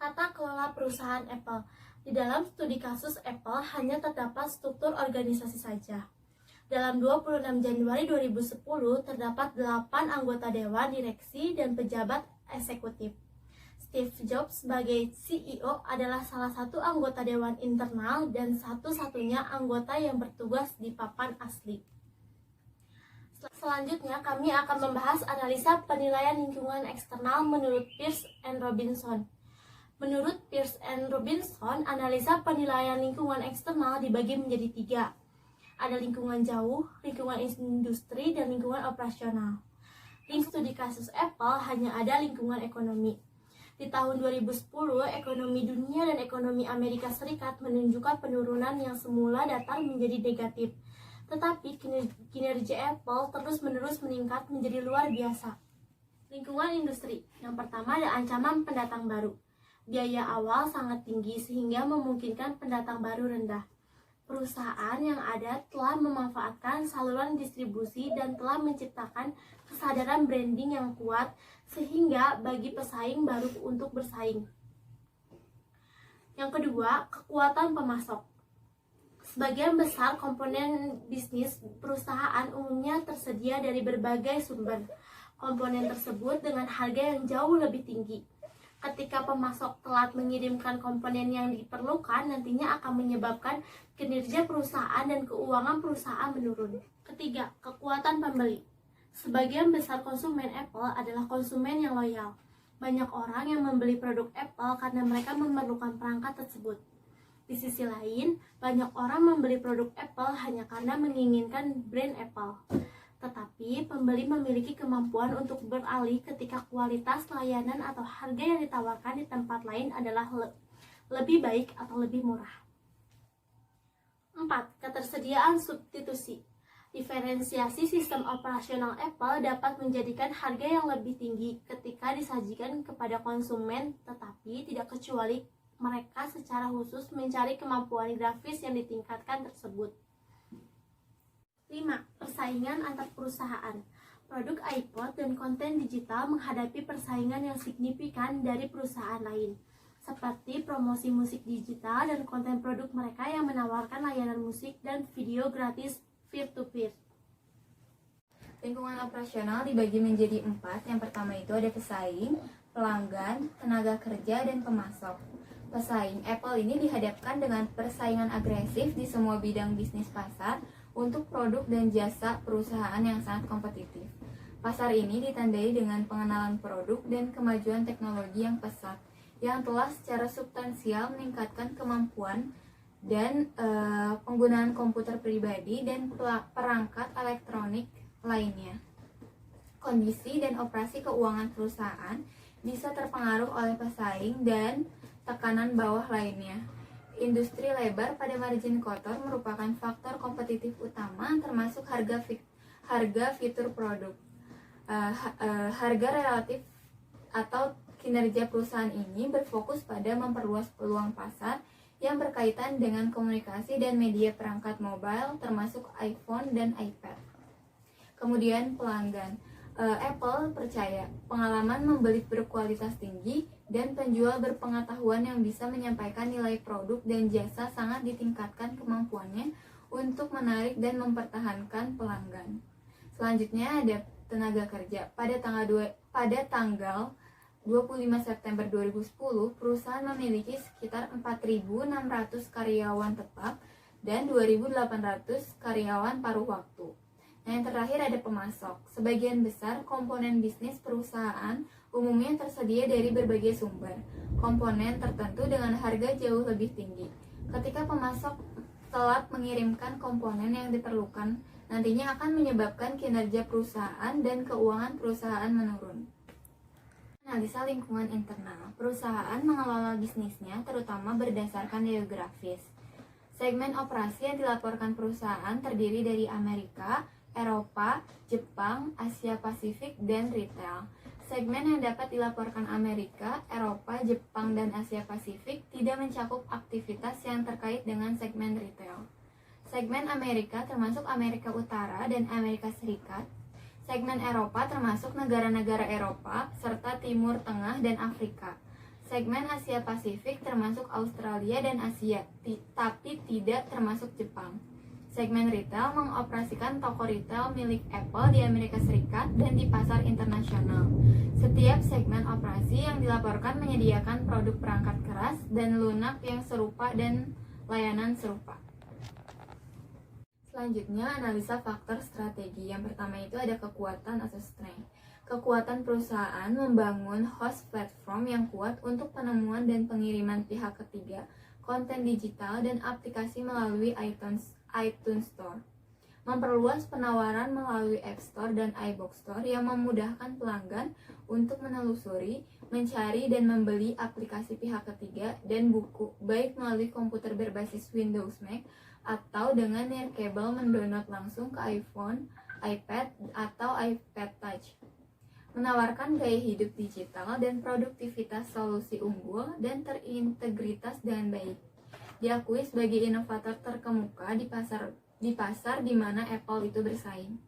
Tata kelola perusahaan Apple. Di dalam studi kasus Apple hanya terdapat struktur organisasi saja. Dalam 26 Januari 2010 terdapat 8 anggota dewan direksi dan pejabat eksekutif. Steve Jobs sebagai CEO adalah salah satu anggota dewan internal dan satu-satunya anggota yang bertugas di papan asli. Selanjutnya kami akan membahas analisa penilaian lingkungan eksternal menurut Peirce and Robinson. Menurut Peirce and Robinson, analisa penilaian lingkungan eksternal dibagi menjadi 3. Ada lingkungan jauh, lingkungan industri, dan lingkungan operasional. Di studi kasus Apple hanya ada lingkungan ekonomi. Di tahun 2010, ekonomi dunia dan ekonomi Amerika Serikat menunjukkan penurunan yang semula datar menjadi negatif. Tetapi kinerja Apple terus-menerus meningkat menjadi luar biasa. Lingkungan industri. Yang pertama ada ancaman pendatang baru. Biaya awal sangat tinggi sehingga memungkinkan pendatang baru rendah. Perusahaan yang ada telah memanfaatkan saluran distribusi dan telah menciptakan kesadaran branding yang kuat sehingga bagi pesaing baru untuk bersaing. Yang kedua, kekuatan pemasok. Sebagian besar komponen bisnis perusahaan umumnya tersedia dari berbagai sumber. Komponen tersebut dengan harga yang jauh lebih tinggi. Ketika pemasok telat mengirimkan komponen yang diperlukan, nantinya akan menyebabkan kinerja perusahaan dan keuangan perusahaan menurun. Ketiga, kekuatan pembeli. Sebagian besar konsumen Apple adalah konsumen yang loyal. Banyak orang yang membeli produk Apple karena mereka memerlukan perangkat tersebut. Di sisi lain, banyak orang membeli produk Apple hanya karena menginginkan brand Apple. Tetapi pembeli memiliki kemampuan untuk beralih ketika kualitas layanan atau harga yang ditawarkan di tempat lain adalah lebih baik atau lebih murah. 4. Ketersediaan substitusi. Diferensiasi sistem operasional Apple dapat menjadikan harga yang lebih tinggi ketika disajikan kepada konsumen, tetapi tidak kecuali mereka secara khusus mencari kemampuan grafis yang ditingkatkan tersebut. 5. Persaingan antar perusahaan. Produk iPod dan konten digital menghadapi persaingan yang signifikan dari perusahaan lain, seperti promosi musik digital dan konten produk mereka yang menawarkan layanan musik dan video gratis peer-to-peer. Lingkungan operasional dibagi menjadi 4. Yang pertama itu ada pesaing, pelanggan, tenaga kerja, dan pemasok. Pesaing, Apple ini dihadapkan dengan persaingan agresif di semua bidang bisnis pasar untuk produk dan jasa perusahaan yang sangat kompetitif. Pasar ini ditandai dengan pengenalan produk dan kemajuan teknologi yang pesat, yang telah secara substansial meningkatkan kemampuan dan penggunaan komputer pribadi dan perangkat elektronik lainnya. Kondisi dan operasi keuangan perusahaan bisa terpengaruh oleh pesaing dan tekanan bawah lainnya. Industri lebar pada margin kotor merupakan faktor kompetitif utama, termasuk harga fitur produk. Harga relatif atau kinerja perusahaan ini berfokus pada memperluas peluang pasar yang berkaitan dengan komunikasi dan media perangkat mobile, termasuk iPhone dan iPad. Kemudian pelanggan. Apple percaya pengalaman membeli berkualitas tinggi dan penjual berpengetahuan yang bisa menyampaikan nilai produk dan jasa sangat ditingkatkan kemampuannya untuk menarik dan mempertahankan pelanggan. Selanjutnya ada tenaga kerja. Pada tanggal 25 September 2010, perusahaan memiliki sekitar 4.600 karyawan tetap dan 2.800 karyawan paruh waktu. Nah, yang terakhir ada pemasok. Sebagian besar komponen bisnis perusahaan umumnya tersedia dari berbagai sumber. Komponen tertentu dengan harga jauh lebih tinggi. Ketika pemasok telat mengirimkan komponen yang diperlukan, nantinya akan menyebabkan kinerja perusahaan dan keuangan perusahaan menurun. Analisa lingkungan internal. Perusahaan mengelola bisnisnya terutama berdasarkan geografis. Segmen operasi yang dilaporkan perusahaan terdiri dari Amerika, Eropa, Jepang, Asia Pasifik, dan retail. Segmen yang dapat dilaporkan Amerika, Eropa, Jepang, dan Asia Pasifik tidak mencakup aktivitas yang terkait dengan segmen retail. Segmen Amerika termasuk Amerika Utara dan Amerika Serikat. Segmen Eropa termasuk negara-negara Eropa serta Timur Tengah dan Afrika. Segmen Asia Pasifik termasuk Australia dan Asia, tapi tidak termasuk Jepang. Segmen retail mengoperasikan toko retail milik Apple di Amerika Serikat dan di pasar internasional. Setiap segmen operasi yang dilaporkan menyediakan produk perangkat keras dan lunak yang serupa dan layanan serupa. Selanjutnya, analisa faktor strategi. Yang pertama itu ada kekuatan atau strength. Kekuatan perusahaan membangun host platform yang kuat untuk penemuan dan pengiriman pihak ketiga, konten digital, dan aplikasi melalui iTunes Store. Memperluas penawaran melalui App Store dan iBox Store yang memudahkan pelanggan untuk menelusuri, mencari, dan membeli aplikasi pihak ketiga dan buku, baik melalui komputer berbasis Windows Mac atau dengan nirkabel mendownload langsung ke iPhone, iPad, atau iPad Touch. Menawarkan gaya hidup digital dan produktivitas solusi unggul dan terintegritas dengan baik. Diakui sebagai inovator terkemuka di pasar di mana Apple itu bersaing.